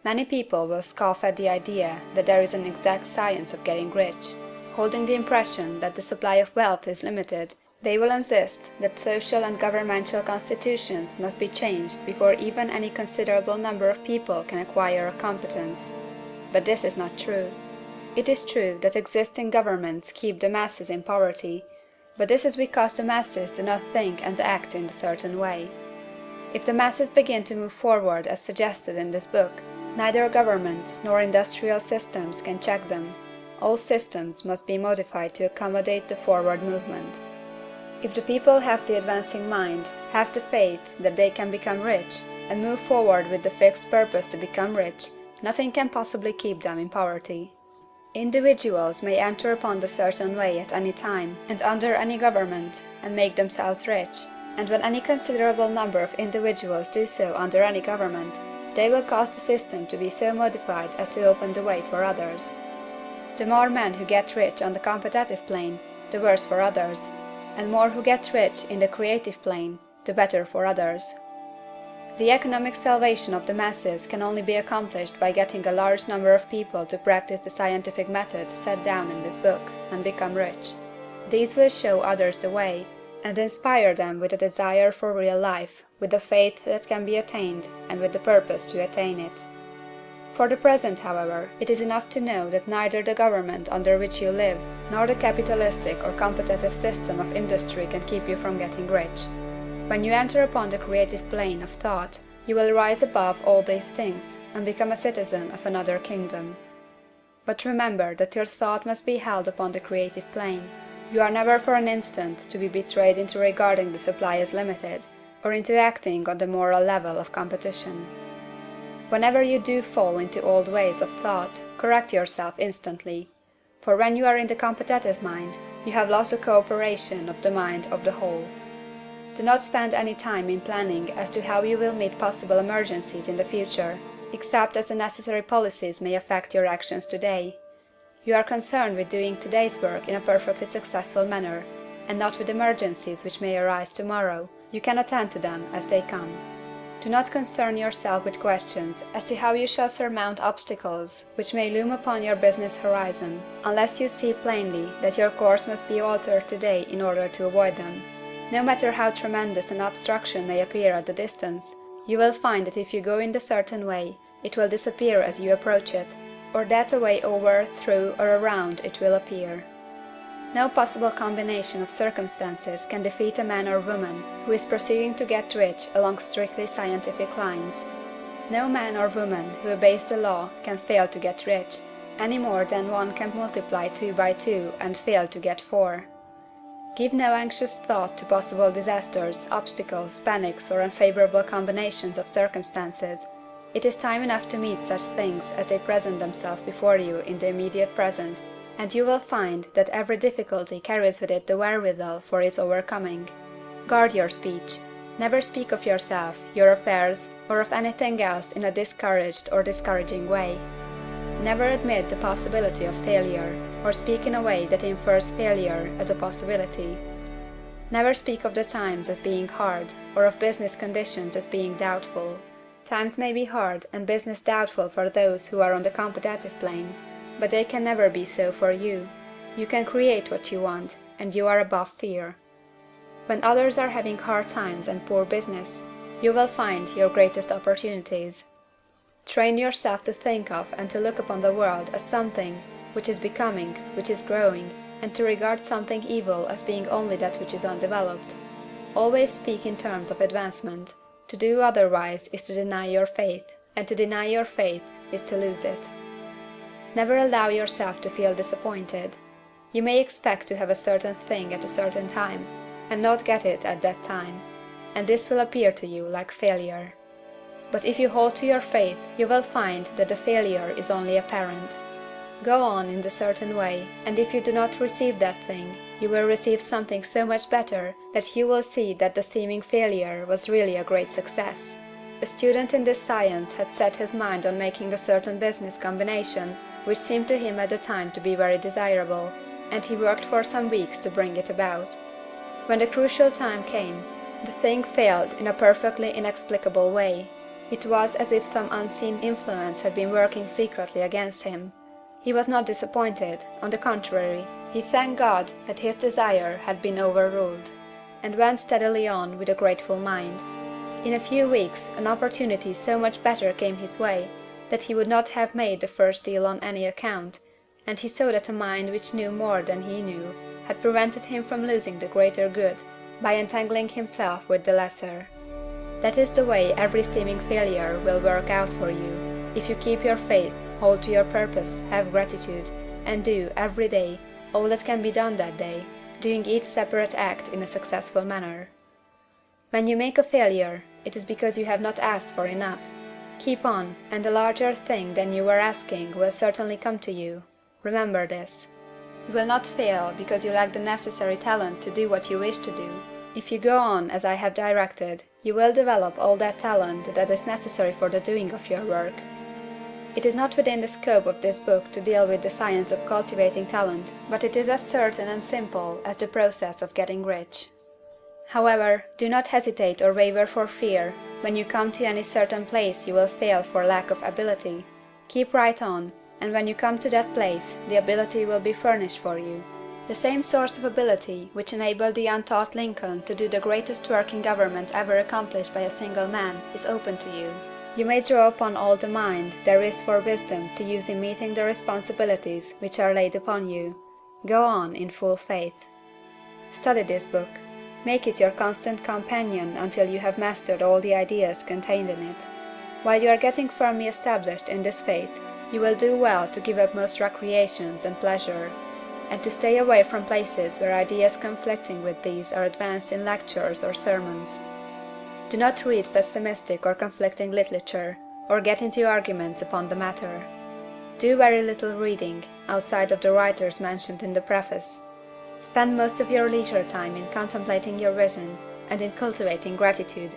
Many people will scoff at the idea that there is an exact science of getting rich. Holding the impression that the supply of wealth is limited, they will insist that social and governmental constitutions must be changed before even any considerable number of people can acquire a competence. But this is not true. It is true that existing governments keep the masses in poverty, but this is because the masses do not think and act in a certain way. If the masses begin to move forward as suggested in this book, neither governments nor industrial systems can check them. All systems must be modified to accommodate the forward movement. If the people have the advancing mind, have the faith that they can become rich, and move forward with the fixed purpose to become rich, nothing can possibly keep them in poverty. Individuals may enter upon the certain way at any time, and under any government, and make themselves rich, and when any considerable number of individuals do so under any government, they will cause the system to be so modified as to open the way for others. The more men who get rich on the competitive plane, the worse for others, and more who get rich in the creative plane, the better for others. The economic salvation of the masses can only be accomplished by getting a large number of people to practice the scientific method set down in this book, and become rich. These will show others the way, and inspire them with a desire for real life, with the faith that can be attained, and with the purpose to attain it. For the present, however, it is enough to know that neither the government under which you live, nor the capitalistic or competitive system of industry can keep you from getting rich. When you enter upon the creative plane of thought, you will rise above all these things, and become a citizen of another kingdom. But remember that your thought must be held upon the creative plane. You are never for an instant to be betrayed into regarding the supply as limited, or into acting on the moral level of competition. Whenever you do fall into old ways of thought, correct yourself instantly. For when you are in the competitive mind, you have lost the cooperation of the mind of the whole. Do not spend any time in planning as to how you will meet possible emergencies in the future, except as the necessary policies may affect your actions today. You are concerned with doing today's work in a perfectly successful manner, and not with emergencies which may arise tomorrow. You can attend to them as they come. Do not concern yourself with questions as to how you shall surmount obstacles which may loom upon your business horizon, unless you see plainly that your course must be altered today in order to avoid them. No matter how tremendous an obstruction may appear at the distance, you will find that if you go in the certain way, it will disappear as you approach it, or that a way over, through, or around it will appear. No possible combination of circumstances can defeat a man or woman who is proceeding to get rich along strictly scientific lines. No man or woman who obeys the law can fail to get rich, any more than one can multiply 2 by 2 and fail to get 4. Give no anxious thought to possible disasters, obstacles, panics, or unfavorable combinations of circumstances. It is time enough to meet such things as they present themselves before you in the immediate present, and you will find that every difficulty carries with it the wherewithal for its overcoming. Guard your speech. Never speak of yourself, your affairs, or of anything else in a discouraged or discouraging way. Never admit the possibility of failure, or speak in a way that infers failure as a possibility. Never speak of the times as being hard, or of business conditions as being doubtful. Times may be hard and business doubtful for those who are on the competitive plane, but they can never be so for you. You can create what you want, and you are above fear. When others are having hard times and poor business, you will find your greatest opportunities. Train yourself to think of and to look upon the world as something which is becoming, which is growing, and to regard something evil as being only that which is undeveloped. Always speak in terms of advancement. To do otherwise is to deny your faith, and to deny your faith is to lose it. Never allow yourself to feel disappointed. You may expect to have a certain thing at a certain time, and not get it at that time, and this will appear to you like failure. But if you hold to your faith, you will find that the failure is only apparent. Go on in the certain way, and if you do not receive that thing, you will receive something so much better that you will see that the seeming failure was really a great success. A student in this science had set his mind on making a certain business combination, which seemed to him at the time to be very desirable, and he worked for some weeks to bring it about. When the crucial time came, the thing failed in a perfectly inexplicable way. It was as if some unseen influence had been working secretly against him. He was not disappointed; on the contrary, he thanked God that his desire had been overruled, and went steadily on with a grateful mind. In a few weeks an opportunity so much better came his way that he would not have made the first deal on any account, and he saw that a mind which knew more than he knew had prevented him from losing the greater good by entangling himself with the lesser. That is the way every seeming failure will work out for you, if you keep your faith, hold to your purpose, have gratitude, and do, every day, all that can be done that day, doing each separate act in a successful manner. When you make a failure, it is because you have not asked for enough. Keep on, and a larger thing than you were asking will certainly come to you. Remember this. You will not fail because you lack the necessary talent to do what you wish to do. If you go on as I have directed, you will develop all that talent that is necessary for the doing of your work. It is not within the scope of this book to deal with the science of cultivating talent, but it is as certain and simple as the process of getting rich. However, do not hesitate or waver for fear when you come to any certain place you will fail for lack of ability. Keep right on, and when you come to that place, the ability will be furnished for you. The same source of ability which enabled the untaught Lincoln to do the greatest work in government ever accomplished by a single man is open to you. You may draw upon all the mind there is for wisdom to use in meeting the responsibilities which are laid upon you. Go on in full faith. Study this book. Make it your constant companion until you have mastered all the ideas contained in it. While you are getting firmly established in this faith, you will do well to give up most recreations and pleasure, and to stay away from places where ideas conflicting with these are advanced in lectures or sermons. Do not read pessimistic or conflicting literature, or get into arguments upon the matter. Do very little reading, outside of the writers mentioned in the preface. Spend most of your leisure time in contemplating your vision, and in cultivating gratitude,